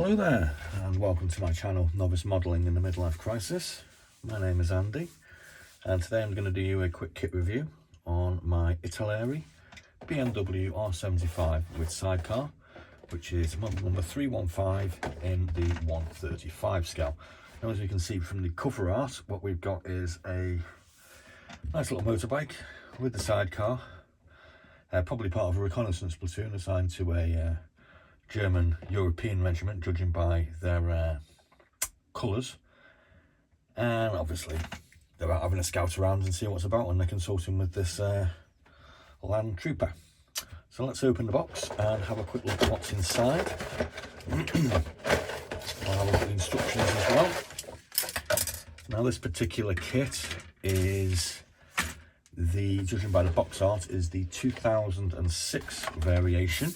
Hello there and welcome to my channel Novice Modelling in the Midlife Crisis. My name is Andy and today I'm going to do you a quick kit review on my ITALERI BMW R75 with sidecar, which is model number 315 in the 135 scale. Now, as you can see from the cover art, what we've got is a nice little motorbike with the sidecar, probably part of a reconnaissance platoon assigned to a German European regiment, judging by their colours. And obviously they're out having a scout around and see what's about, and they're consulting with this land trooper. So let's open the box and have a quick look at what's inside. I'll have a look at the instructions as well. Now, this particular kit is judging by the box art, is the 2006 variation.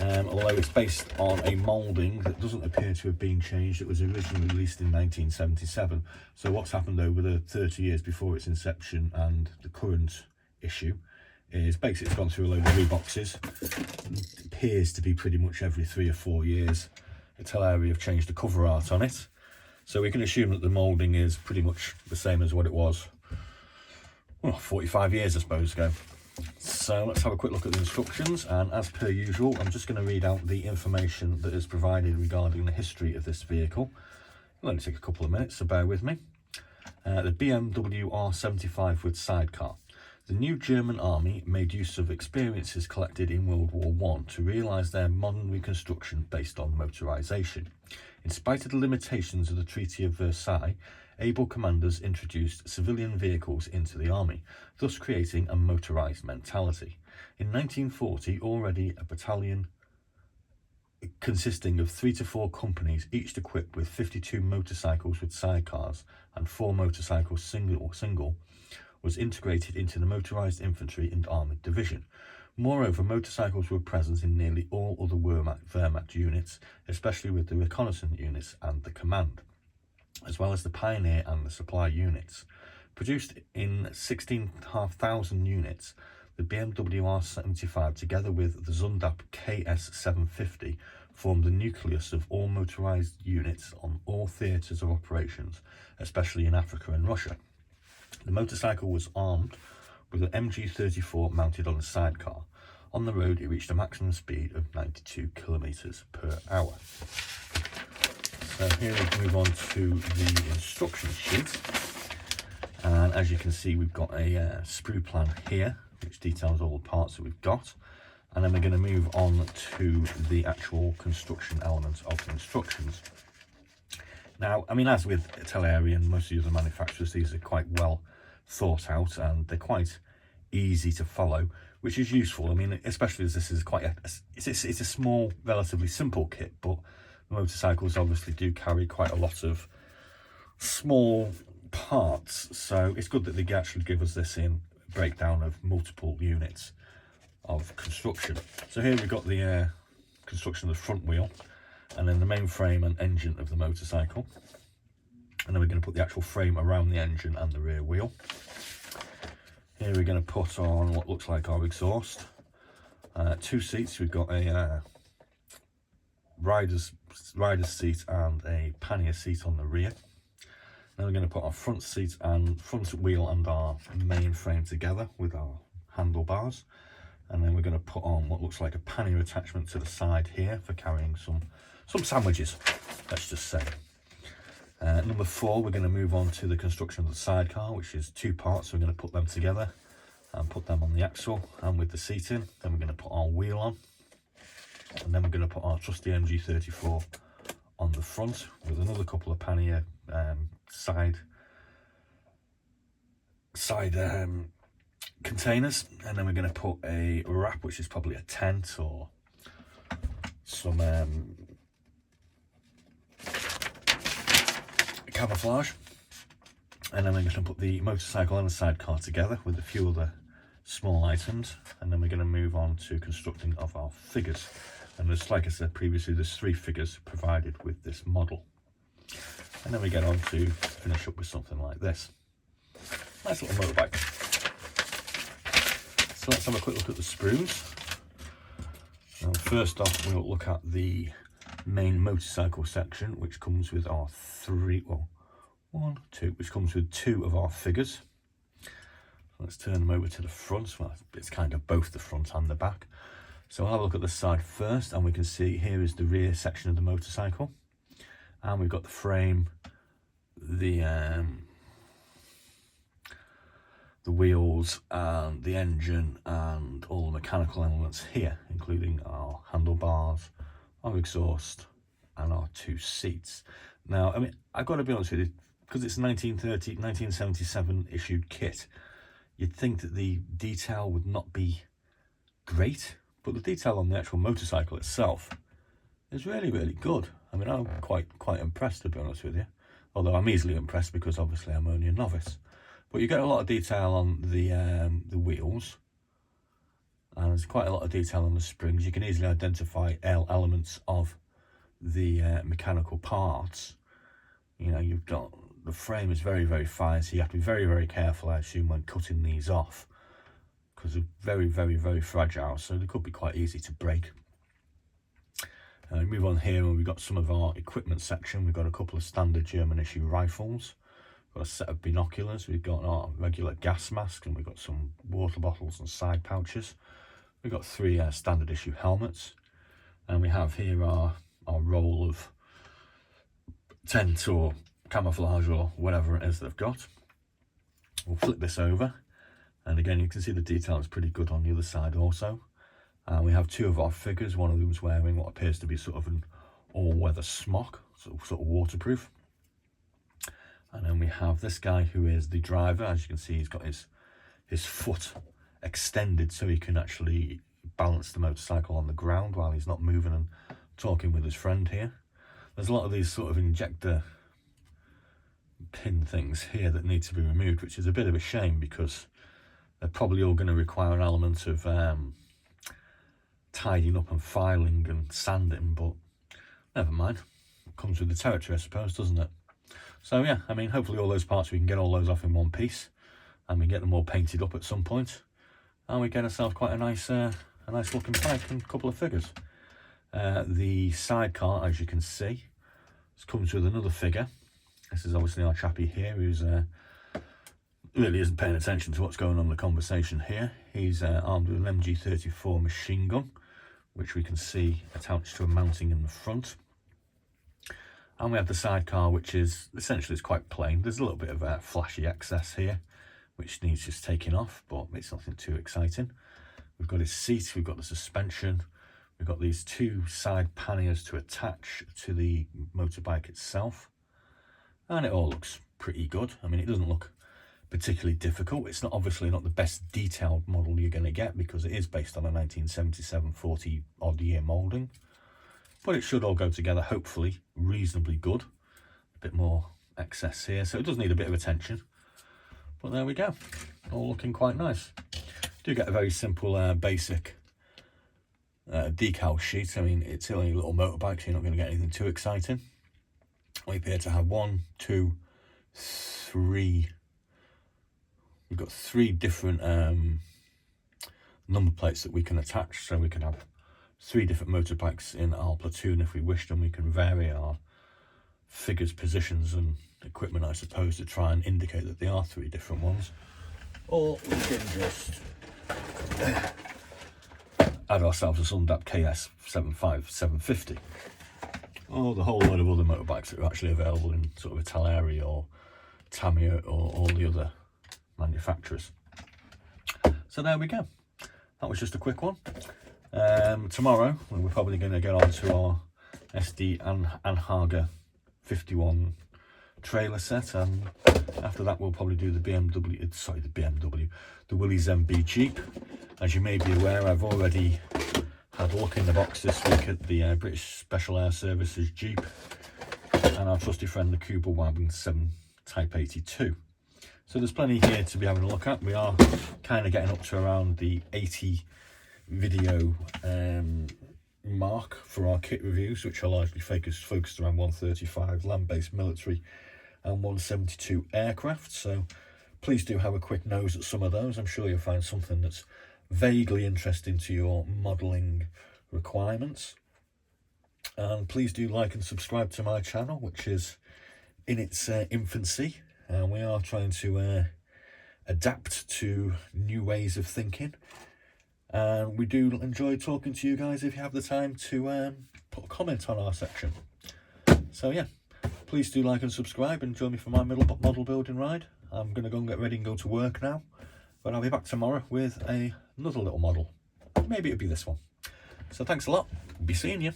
Although it's based on a moulding that doesn't appear to have been changed. It was originally released in 1977. So what's happened over the 30 years before its inception and the current issue is basically it's gone through a load of reboxes. It appears to be pretty much every 3 or 4 years. ITALERI have changed the cover art on it. So we can assume that the moulding is pretty much the same as what it was, well, 45 years I suppose ago. So let's have a quick look at the instructions, and as per usual I'm just going to read out the information that is provided regarding the history of this vehicle. It'll only take a couple of minutes, so bear with me. The BMW R75 with sidecar. The new German army made use of experiences collected in World War I to realise their modern reconstruction based on motorisation. In spite of the limitations of the Treaty of Versailles, able commanders introduced civilian vehicles into the army, thus creating a motorised mentality. In 1940, already a battalion consisting of 3 to 4 companies, each equipped with 52 motorcycles with sidecars and 4 motorcycles single, was integrated into the motorised infantry and armoured division. Moreover, motorcycles were present in nearly all other Wehrmacht units, especially with the reconnaissance units and the command, as well as the pioneer and the supply units. Produced in 16,500 units, the BMW R75, together with the Zundap KS750, formed the nucleus of all motorised units on all theatres of operations, especially in Africa and Russia. The motorcycle was armed with an MG34 mounted on a sidecar. On the road, it reached a maximum speed of 92 kilometers per hour. So here we move on to the instruction sheet, and as you can see we've got a sprue plan here which details all the parts that we've got, and then we're going to move on to the actual construction elements of the instructions. Now, I mean, as with ITALERI and most of the other manufacturers, these are quite well thought out and they're quite easy to follow, which is useful. I mean, especially as this is quite it's a small, relatively simple kit, but motorcycles obviously do carry quite a lot of small parts, so it's good that they actually give us this in breakdown of multiple units of construction. So here we've got the construction of the front wheel, and then the main frame and engine of the motorcycle, and then we're going to put the actual frame around the engine and the rear wheel. Here we're going to put on what looks like our exhaust, 2 seats. We've got a rider's seat and a pannier seat on the rear. Then we're going to put our front seat and front wheel and our main frame together with our handlebars, and then we're going to put on what looks like a pannier attachment to the side here for carrying some sandwiches, let's just say. Number 4, we're going to move on to the construction of the sidecar, which is 2 parts. So we're going to put them together and put them on the axle and with the seating. Then we're going to put our wheel on, and then we're going to put our trusty MG34 on the front with another couple of pannier side containers, and then we're going to put a wrap, which is probably a tent or some camouflage, and then we're going to put the motorcycle and the sidecar together with a few other small items, and then we're going to move on to constructing of our figures. And just like I said previously, there's 3 figures provided with this model. And then we get on to finish up with something like this. Nice little motorbike. So let's have a quick look at the sprues. Now, first off, we'll look at the main motorcycle section, which comes with our which comes with 2 of our figures. Let's turn them over to the front. Well, it's kind of both the front and the back. So I'll have a look at the side first, and we can see here is the rear section of the motorcycle. And we've got the frame, the wheels, and the engine, and all the mechanical elements here, including our handlebars, our exhaust, and our 2 seats. Now, I mean, I've got to be honest with you, because it's a 1977 issued kit, you'd think that the detail would not be great, but the detail on the actual motorcycle itself is really, really good. I mean, I'm quite impressed, to be honest with you. Although I'm easily impressed because obviously I'm only a novice. But you get a lot of detail on the wheels, and there's quite a lot of detail on the springs. You can easily identify elements of the mechanical parts. You know, you've got the frame is very, very fine, so you have to be very, very careful, I assume, when cutting these off, because they're very, very, very fragile, so they could be quite easy to break. Move on here, and we've got some of our equipment section. We've got a couple of standard German issue rifles, got a set of binoculars, we've got our regular gas mask, and we've got some water bottles and side pouches. We've got 3 standard issue helmets, and we have here our roll of tent or camouflage or whatever it is they've got. We'll flip this over, and again you can see the detail is pretty good on the other side also. We have 2 of our figures. One of them is wearing what appears to be sort of an all-weather smock, sort of waterproof. And then we have this guy who is the driver. As you can see, he's got his foot extended so he can actually balance the motorcycle on the ground while he's not moving and talking with his friend here. There's a lot of these sort of injector pin things here that need to be removed, which is a bit of a shame because they're probably all going to require an element of tidying up and filing and sanding, but never mind. It comes with the territory, I suppose, doesn't it? So yeah, I mean, hopefully all those parts, we can get all those off in one piece, and we get them all painted up at some point, and we get ourselves quite a nice looking bike and a couple of figures. The sidecar, as you can see, comes with another figure. This is obviously our chappie here, who's really isn't paying attention to what's going on in the conversation here. He's armed with an MG34 machine gun, which we can see attached to a mounting in the front. And we have the sidecar, which is essentially is quite plain. There's a little bit of flashy excess here, which needs just taking off, but it's nothing too exciting. We've got his seat, we've got the suspension, we've got these 2 side panniers to attach to the motorbike itself, and it all looks pretty good. I mean, it doesn't look particularly difficult. It's not obviously not the best detailed model you're going to get because it is based on a 1977 40 odd year moulding, but it should all go together hopefully reasonably good. A bit more excess here, so it does need a bit of attention, but there we go, all looking quite nice. Do get a very simple basic decal sheet. I mean, it's only a little motorbike, so you're not going to get anything too exciting. We appear to have 1, 2, 3. We've got 3 different number plates that we can attach, so we can have 3 different motorbikes in our platoon if we wished, and we can vary our figures, positions and equipment, I suppose, to try and indicate that they are 3 different ones. Or we can just add ourselves a Sundap KS 75 750, or the whole load of other motorbikes that are actually available in sort of ITALERI or Tamiya or all the other manufacturers. So there we go, that was just a quick one. Tomorrow we're probably going to get on to our SD Anhager 51 trailer set, and after that we'll probably do the the Willys MB Jeep. As you may be aware, I've already had a look in the box this week at the British Special Air Services Jeep and our trusty friend the Kuba Wagon 7 Type 82. So there's plenty here to be having a look at. We are kind of getting up to around the 80 video mark for our kit reviews, which are largely focused around 135 land-based military and 172 aircraft. So please do have a quick nose at some of those. I'm sure you'll find something that's vaguely interesting to your modelling requirements. and please do like and subscribe to my channel, which is in its infancy, and we are trying to adapt to new ways of thinking, and we do enjoy talking to you guys if you have the time to put a comment on our section. So yeah, please do like and subscribe and join me for my model building ride. I'm going to go and get ready and go to work now, but I'll be back tomorrow with another little model. Maybe it'll be this one. So thanks a lot, be seeing you.